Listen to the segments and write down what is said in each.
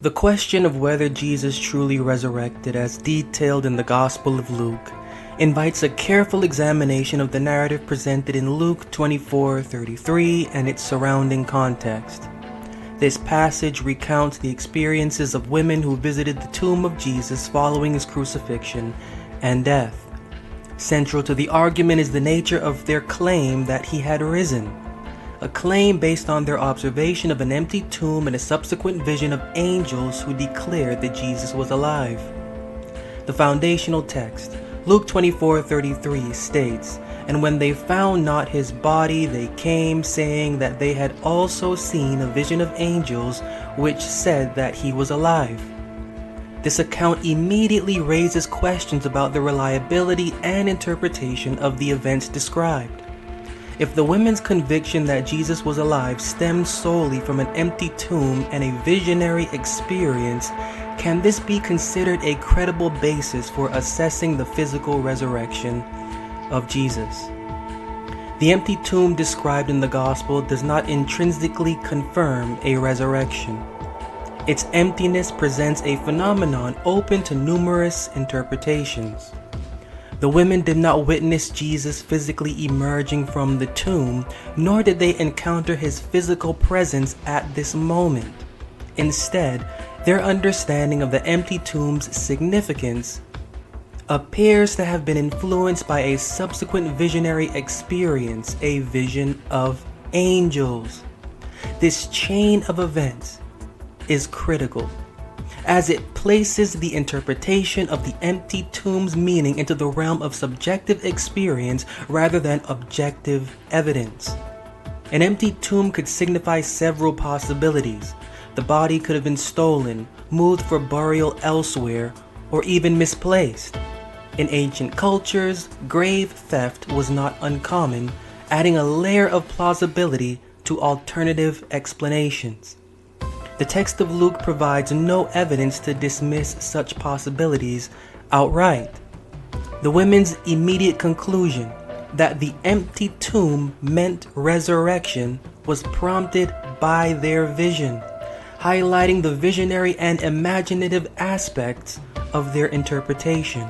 The question of whether Jesus truly resurrected, as detailed in the Gospel of Luke, invites a careful examination of the narrative presented in Luke 24:33 and its surrounding context. This passage recounts the experiences of women who visited the tomb of Jesus following his crucifixion and death. Central to the argument is the nature of their claim that he had risen, a claim based on their observation of an empty tomb and a subsequent vision of angels who declared that Jesus was alive. The foundational text, Luke 24:33, states, "And when they found not his body, they came, saying that they had also seen a vision of angels, which said that he was alive." This account immediately raises questions about the reliability and interpretation of the events described. If the women's conviction that Jesus was alive stemmed solely from an empty tomb and a visionary experience, can this be considered a credible basis for assessing the physical resurrection of Jesus? The empty tomb described in the Gospel does not intrinsically confirm a resurrection. Its emptiness presents a phenomenon open to numerous interpretations. The women did not witness Jesus physically emerging from the tomb, nor did they encounter his physical presence at this moment. Instead, their understanding of the empty tomb's significance appears to have been influenced by a subsequent visionary experience, a vision of angels. This chain of events is critical, as it places the interpretation of the empty tomb's meaning into the realm of subjective experience rather than objective evidence. An empty tomb could signify several possibilities. The body could have been stolen, moved for burial elsewhere, or even misplaced. In ancient cultures, grave theft was not uncommon, adding a layer of plausibility to alternative explanations. The text of Luke provides no evidence to dismiss such possibilities outright. The women's immediate conclusion that the empty tomb meant resurrection was prompted by their vision, highlighting the visionary and imaginative aspects of their interpretation.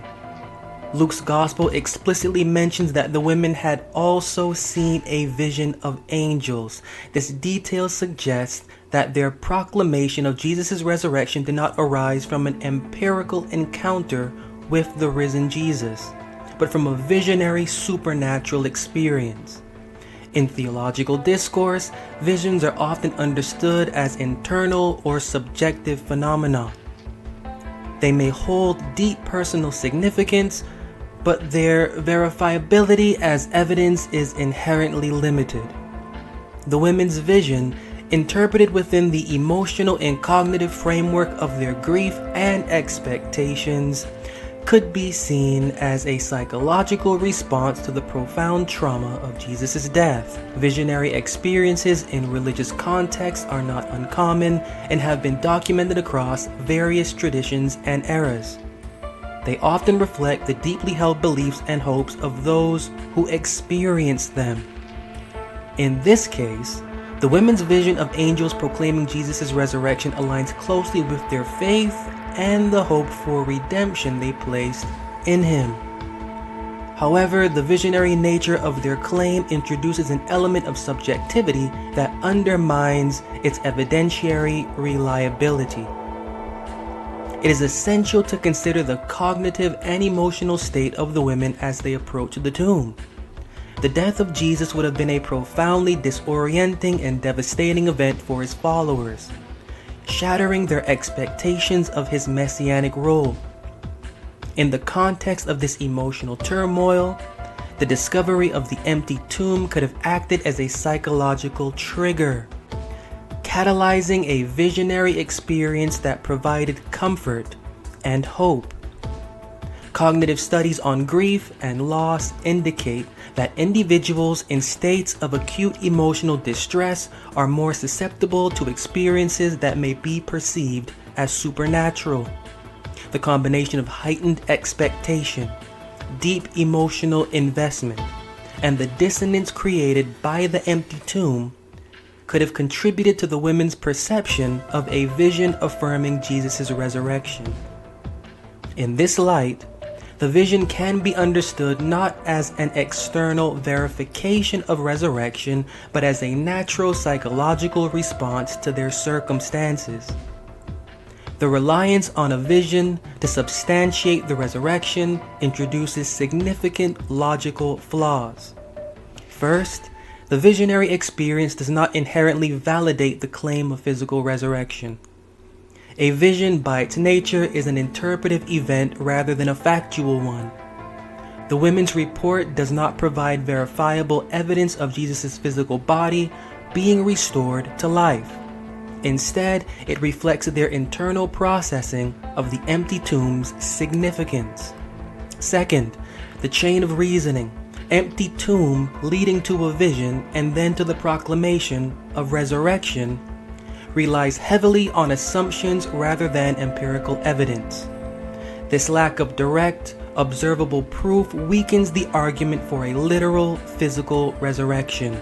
Luke's Gospel explicitly mentions that the women had also seen a vision of angels. This detail suggests that their proclamation of Jesus' resurrection did not arise from an empirical encounter with the risen Jesus, but from a visionary supernatural experience. In theological discourse, visions are often understood as internal or subjective phenomena. They may hold deep personal significance, but their verifiability as evidence is inherently limited. The women's vision, interpreted within the emotional and cognitive framework of their grief and expectations, could be seen as a psychological response to the profound trauma of Jesus' death. Visionary experiences in religious contexts are not uncommon and have been documented across various traditions and eras. They often reflect the deeply held beliefs and hopes of those who experience them. In this case, the women's vision of angels proclaiming Jesus' resurrection aligns closely with their faith and the hope for redemption they placed in him. However, the visionary nature of their claim introduces an element of subjectivity that undermines its evidentiary reliability. It is essential to consider the cognitive and emotional state of the women as they approach the tomb. The death of Jesus would have been a profoundly disorienting and devastating event for his followers, shattering their expectations of his messianic role. In the context of this emotional turmoil, the discovery of the empty tomb could have acted as a psychological trigger, catalyzing a visionary experience that provided comfort and hope. Cognitive studies on grief and loss indicate that individuals in states of acute emotional distress are more susceptible to experiences that may be perceived as supernatural. The combination of heightened expectation, deep emotional investment, and the dissonance created by the empty tomb could have contributed to the women's perception of a vision affirming Jesus' resurrection. In this light, the vision can be understood not as an external verification of resurrection, but as a natural psychological response to their circumstances. The reliance on a vision to substantiate the resurrection introduces significant logical flaws. First, the visionary experience does not inherently validate the claim of physical resurrection. A vision, by its nature, is an interpretive event rather than a factual one. The women's report does not provide verifiable evidence of Jesus' physical body being restored to life. Instead, it reflects their internal processing of the empty tomb's significance. Second, the chain of reasoning, empty tomb leading to a vision and then to the proclamation of resurrection, relies heavily on assumptions rather than empirical evidence. This lack of direct, observable proof weakens the argument for a literal, physical resurrection.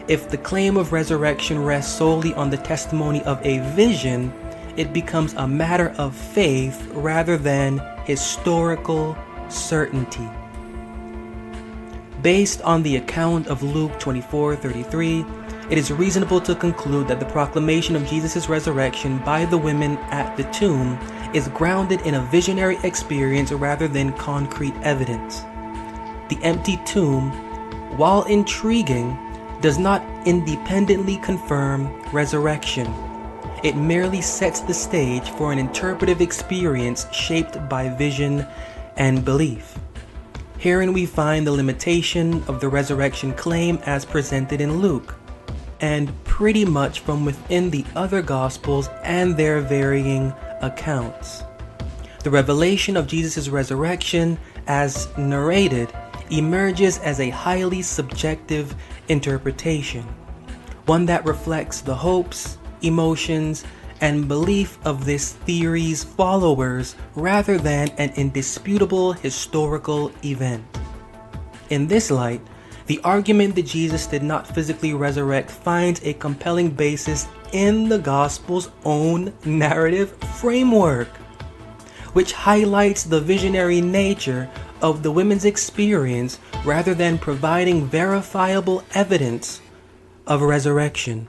If the claim of resurrection rests solely on the testimony of a vision, it becomes a matter of faith rather than historical certainty. Based on the account of Luke 24:33, it is reasonable to conclude that the proclamation of Jesus' resurrection by the women at the tomb is grounded in a visionary experience rather than concrete evidence. The empty tomb, while intriguing, does not independently confirm resurrection. It merely sets the stage for an interpretive experience shaped by vision and belief. Herein we find the limitation of the resurrection claim as presented in Luke, and pretty much from within the other Gospels and their varying accounts. The revelation of Jesus' resurrection, as narrated, emerges as a highly subjective interpretation, one that reflects the hopes, emotions, and belief of this theory's followers rather than an indisputable historical event. In this light, the argument that Jesus did not physically resurrect finds a compelling basis in the Gospel's own narrative framework, which highlights the visionary nature of the women's experience rather than providing verifiable evidence of resurrection.